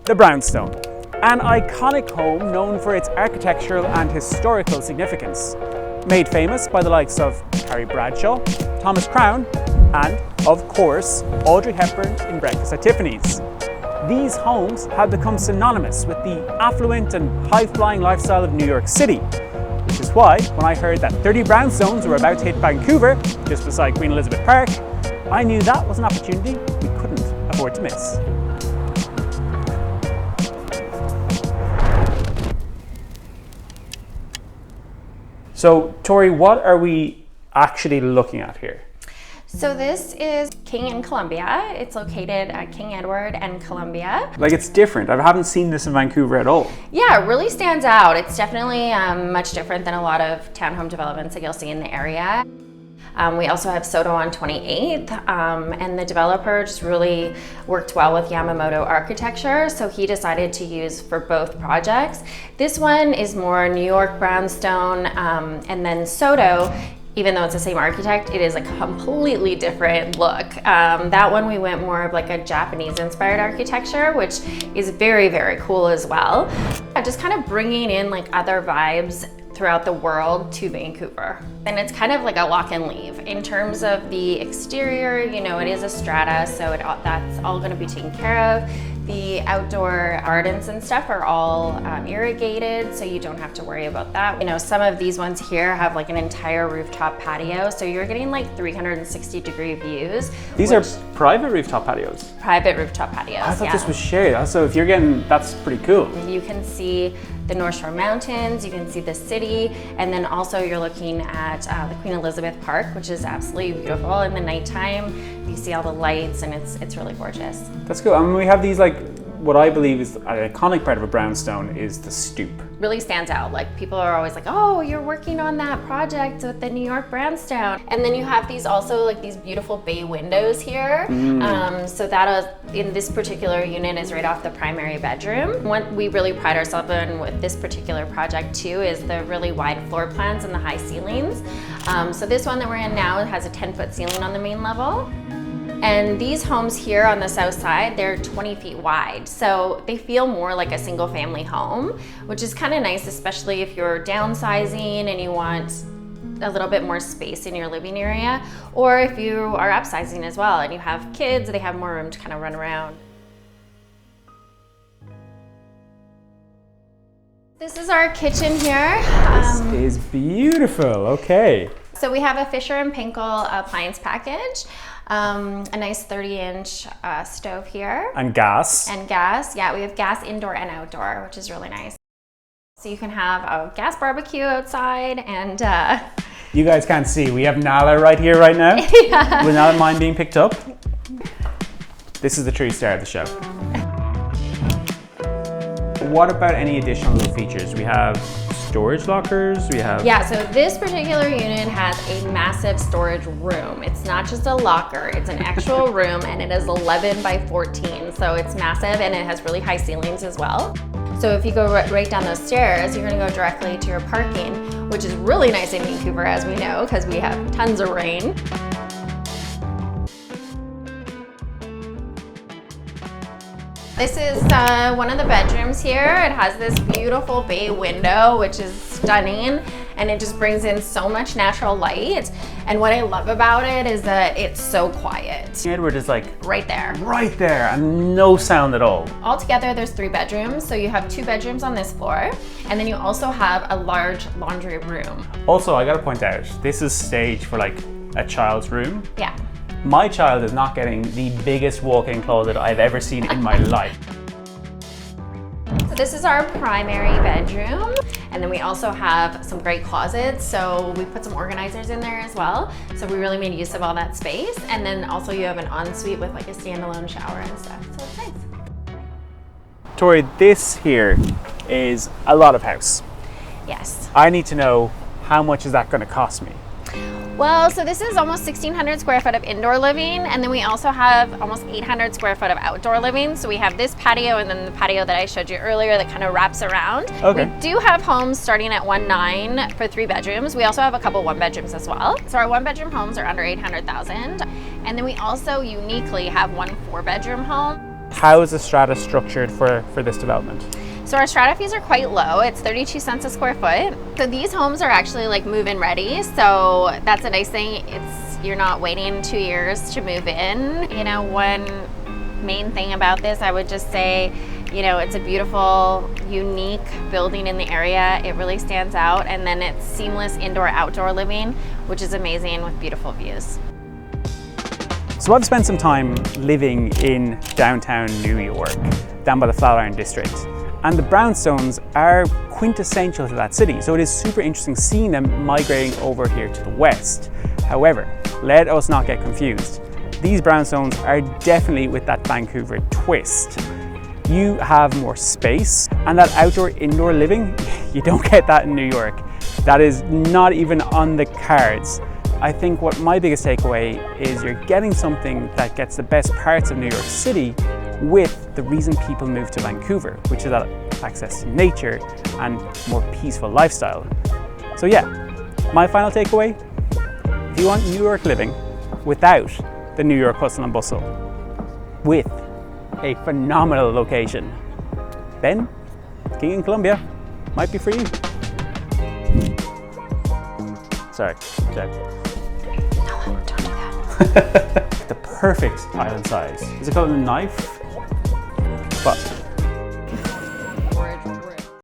the Brownstone, an iconic home known for its architectural and historical significance, made famous by the likes of Carrie Bradshaw, Thomas Crown, and, of course, Audrey Hepburn in Breakfast at Tiffany's. These homes have become synonymous with the affluent and high-flying lifestyle of New York City, which is why, when I heard that 30 brownstones were about to hit Vancouver, just beside Queen Elizabeth Park, I knew that was an opportunity we couldn't afford to miss. So, Tori, what are we actually looking at here? So this is King in Colombia. It's located at King Edward and Colombia. Like, it's different. I haven't seen this in Vancouver at all. Yeah, it really stands out. It's definitely much different than a lot of townhome developments that you'll see in the area. We also have Soto on 28th, and the developer just really worked well with Yamamoto architecture, so he decided to use for both projects. This one is more New York brownstone, and then Soto, even though it's the same architect, it is a completely different look. That one we went more of like a Japanese inspired architecture, which is very, very cool as well. Just kind of bringing in like other vibes throughout the world to Vancouver. And it's kind of like a lock and leave. In terms of the exterior, you know, it is a strata, so that's all gonna be taken care of. The outdoor gardens and stuff are all irrigated, so you don't have to worry about that. You know, some of these ones here have like an entire rooftop patio, so you're getting like 360-degree views. These are private rooftop patios? Private rooftop patios, I thought this was shared, so if you're getting, that's pretty cool. You can see the North Shore Mountains, you can see the city, and then also you're looking at the Queen Elizabeth Park, which is absolutely beautiful in the nighttime. You see all the lights, and it's really gorgeous. That's cool. I mean, we have these like, what I believe is an iconic part of a brownstone is the stoop. Really stands out. Like, people are always like, oh, you're working on that project with the New York brownstone. And then you have these also like these beautiful bay windows here. So that in this particular unit is right off the primary bedroom. What we really pride ourselves in with this particular project too is the really wide floor plans and the high ceilings. So this one that we're in now has a 10-foot ceiling on the main level. And these homes here on the south side, they're 20 feet wide. So they feel more like a single family home, which is kind of nice, especially if you're downsizing and you want a little bit more space in your living area, or if you are upsizing as well and you have kids, they have more room to kind of run around. This is our kitchen here. This is beautiful, okay. So we have a Fisher & Paykel appliance package, a nice 30-inch stove here. And gas. And gas, yeah, we have gas indoor and outdoor, which is really nice. So you can have a gas barbecue outside and... You guys can't see, we have Nala right here right now. Yeah. Will Nala mind being picked up? This is the true star of the show. What about any additional little features? We have storage lockers, we have... Yeah, so this particular unit has a massive storage room. It's not just a locker, it's an actual room, and it is 11 by 14. So it's massive, and it has really high ceilings as well. So if you go right down those stairs, you're gonna go directly to your parking, which is really nice in Vancouver, as we know, because we have tons of rain. This is one of the bedrooms here. It has this beautiful bay window, which is stunning, and it just brings in so much natural light. And what I love about it is that it's so quiet. Edward is like... Right there. Right there, and no sound at all. Altogether, there's 3 bedrooms. So you have 2 bedrooms on this floor, and then you also have a large laundry room. Also, I gotta point out, this is staged for like a child's room. Yeah. My child is not getting the biggest walk-in closet I've ever seen in my life. So this is our primary bedroom, and then we also have some great closets, so we put some organizers in there as well. So we really made use of all that space, and then also you have an ensuite with like a standalone shower and stuff, so it's nice. Tori, this here is a lot of house. Yes. I need to know, how much is that going to cost me? Well, so this is almost 1,600 square foot of indoor living, and then we also have almost 800 square foot of outdoor living. So we have this patio and then the patio that I showed you earlier that kind of wraps around. Okay. We do have homes starting at 1.9 for 3 bedrooms. We also have a couple 1-bedrooms as well. So our 1-bedroom homes are under 800,000. And then we also uniquely have 1 4-bedroom home. How is the strata structured for this development? So our strata fees are quite low. It's 32 cents a square foot. So these homes are actually like move-in ready. So that's a nice thing. You're not waiting 2 years to move in. You know, one main thing about this, I would just say, you know, it's a beautiful, unique building in the area. It really stands out. And then it's seamless indoor-outdoor living, which is amazing with beautiful views. So I've spent some time living in downtown New York, down by the Flatiron District. And the brownstones are quintessential to that city, so it is super interesting seeing them migrating over here to the west. However, let us not get confused. These brownstones are definitely with that Vancouver twist. You have more space, and that outdoor-indoor living, you don't get that in New York. That is not even on the cards. I think what my biggest takeaway is you're getting something that gets the best parts of New York City with the reason people move to Vancouver, which is that access to nature and more peaceful lifestyle. So yeah, my final takeaway, if you want New York living without the New York hustle and bustle, with a phenomenal location, then King in Colombia might be for you. Sorry, Jack. No, don't do that. The perfect island size. Is it called a knife? But